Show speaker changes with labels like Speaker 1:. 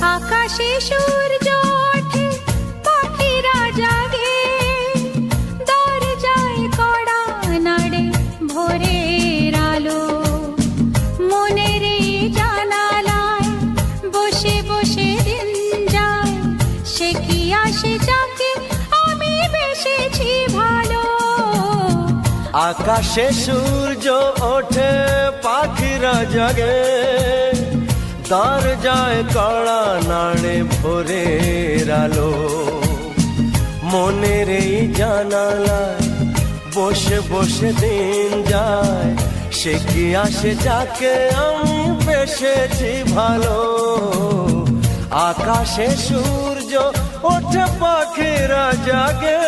Speaker 1: আকাশে সূর্য ওঠে, পাখিরা জাগে, দরজায় কড়া নাড়ে ভোরের আলো। মনের এই জানালায় বসে বসে দিন যায়, সে কি আসে যাকে আমি বেসেছি ভালো।
Speaker 2: আকাশে সূর্য ওঠে, পাখিরা জাগে, দরজায় কড়া নাড়ে ভোরের আলো। মনের এই জানালায় বসে বসে দিন যায়, সে কি আসে যাকে আমি বেসেছি ভালো। আকাশে সূর্য ওঠে, পাখিরা জাগে,